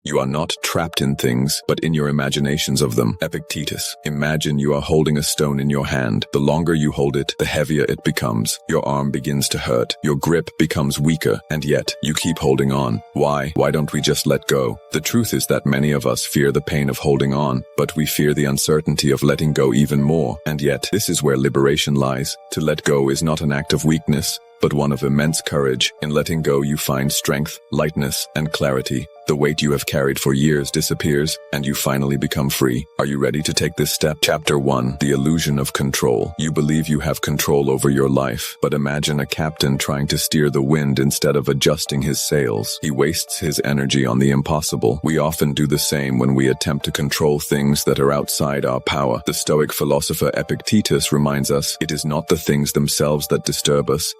You are not trapped in things, but in your imaginations of them. Epictetus. Imagine you are holding a stone in your hand. The longer you hold it, the heavier it becomes. Your arm begins to hurt. Your grip becomes weaker, and yet you keep holding on. Why? Why don't we just let go? The truth is that many of us fear the pain of holding on, but we fear the uncertainty of letting go even more. And yet, this is where liberation lies. To let go is not an act of weakness, but one of immense courage. In letting go, you find strength, lightness, and clarity. The weight you have carried for years disappears, and you finally become free. Are you ready to take this step? Chapter 1. The illusion of control. You believe you have control over your life, but imagine a captain trying to steer the wind instead of adjusting his sails. He wastes his energy on the impossible. We often do the same when we attempt to control things that are outside our power. The Stoic philosopher Epictetus reminds us, it is not the things themselves that disturb us,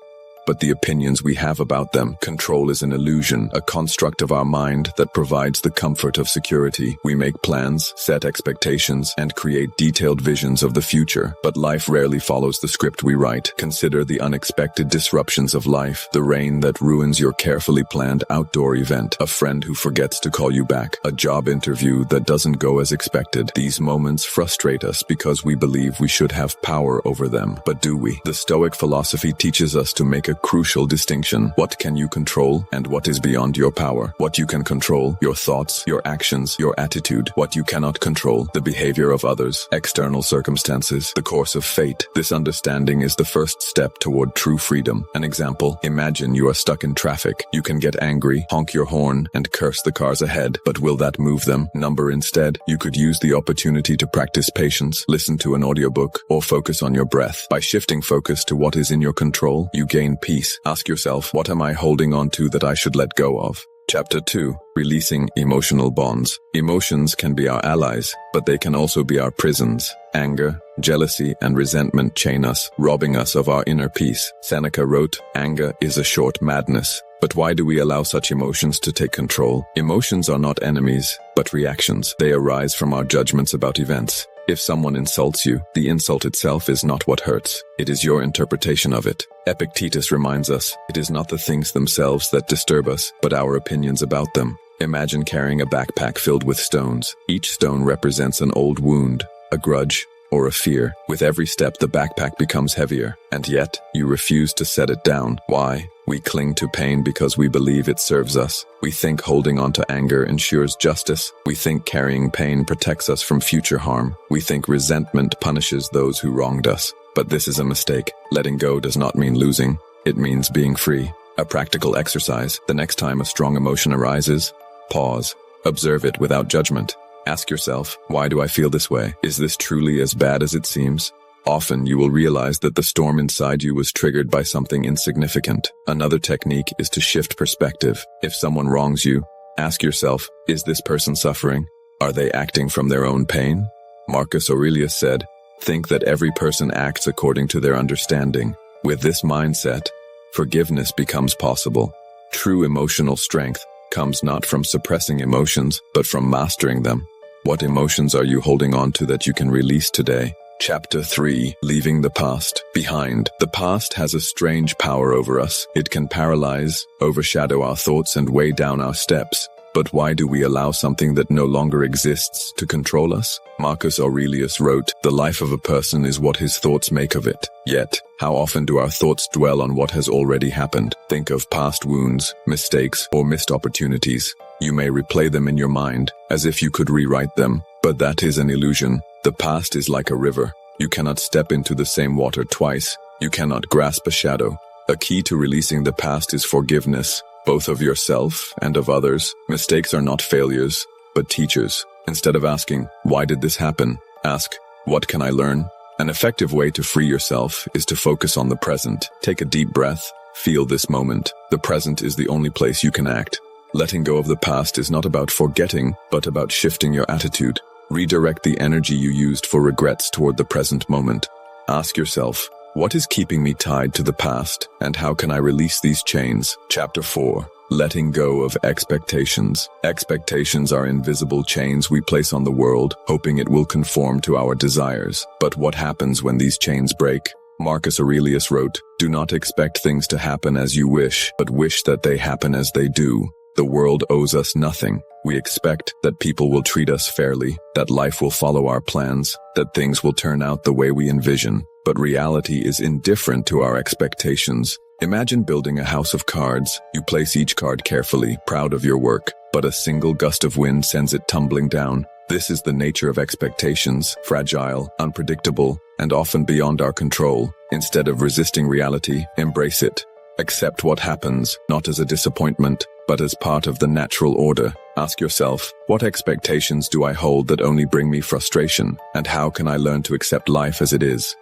but the opinions we have about them. Control is an illusion, a construct of our mind that provides the comfort of security. We make plans, set expectations, and create detailed visions of the future, but life rarely follows the script we write. Consider the unexpected disruptions of life, the rain that ruins your carefully planned outdoor event, a friend who forgets to call you back, a job interview that doesn't go as expected. These moments frustrate us because we believe we should have power over them. But do we? The Stoic philosophy teaches us to make a crucial distinction. What can you control and what is beyond your power? What you can control, your thoughts, your actions, your attitude. What you cannot control, the behavior of others, external circumstances, the course of fate. This understanding is the first step toward true freedom. An example, imagine you are stuck in traffic. You can get angry, honk your horn, and curse the cars ahead, but will that move them? Number instead, you could use the opportunity to practice patience, listen to an audiobook, or focus on your breath. By shifting focus to what is in your control, you gain peace. Ask yourself, what am I holding on to that I should let go of? Chapter 2. Releasing emotional bonds. Emotions can be our allies, but they can also be our prisons. Anger, jealousy, and resentment chain us, robbing us of our inner peace. Seneca wrote, "Anger is a short madness." But why do we allow such emotions to take control? Emotions are not enemies, but reactions. They arise from our judgments about events. If someone insults you, the insult itself is not what hurts. It is your interpretation of it. Epictetus reminds us, it is not the things themselves that disturb us, but our opinions about them. Imagine carrying a backpack filled with stones. Each stone represents an old wound, a grudge, or a fear. With every step, the backpack becomes heavier, and yet you refuse to set it down. Why? We cling to pain because we believe it serves us. We think holding on to anger ensures justice. We think carrying pain protects us from future harm. We think resentment punishes those who wronged us. But this is a mistake. Letting go does not mean losing. It means being free. A practical exercise. The next time a strong emotion arises, pause. Observe it without judgment. Ask yourself, why do I feel this way? Is this truly as bad as it seems? Often you will realize that the storm inside you was triggered by something insignificant. Another technique is to shift perspective. If someone wrongs you, ask yourself, is this person suffering? Are they acting from their own pain? Marcus Aurelius said, think that every person acts according to their understanding. With this mindset, forgiveness becomes possible. True emotional strength comes not from suppressing emotions, but from mastering them. What emotions are you holding on to that you can release today? Chapter 3. Leaving the past behind. The past has a strange power over us. It can paralyze, overshadow our thoughts, and weigh down our steps. But why do we allow something that no longer exists to control us? Marcus Aurelius wrote, "The life of a person is what his thoughts make of it." Yet, how often do our thoughts dwell on what has already happened? Think of past wounds, mistakes, or missed opportunities. You may replay them in your mind, as if you could rewrite them, but that is an illusion. The past is like a river. You cannot step into the same water twice. You cannot grasp a shadow. A key to releasing the past is forgiveness, both of yourself and of others. Mistakes are not failures, but teachers. Instead of asking, why did this happen? Ask, what can I learn? An effective way to free yourself is to focus on the present. Take a deep breath. Feel this moment. The present is the only place you can act. Letting go of the past is not about forgetting, but about shifting your attitude. Redirect the energy you used for regrets toward the present moment. Ask yourself, what is keeping me tied to the past, and how can I release these chains? Chapter 4. Letting go of expectations. Expectations are invisible chains we place on the world, hoping it will conform to our desires. But what happens when these chains break? Marcus Aurelius wrote, "Do not expect things to happen as you wish, but wish that they happen as they do." The world owes us nothing. We expect that people will treat us fairly, that life will follow our plans, that things will turn out the way we envision. But reality is indifferent to our expectations. Imagine building a house of cards. You place each card carefully, proud of your work, but a single gust of wind sends it tumbling down. This is the nature of expectations, fragile, unpredictable, and often beyond our control. Instead of resisting reality, embrace it. Accept what happens, not as a disappointment, but as part of the natural order. Ask yourself, what expectations do I hold that only bring me frustration? And how can I learn to accept life as it is?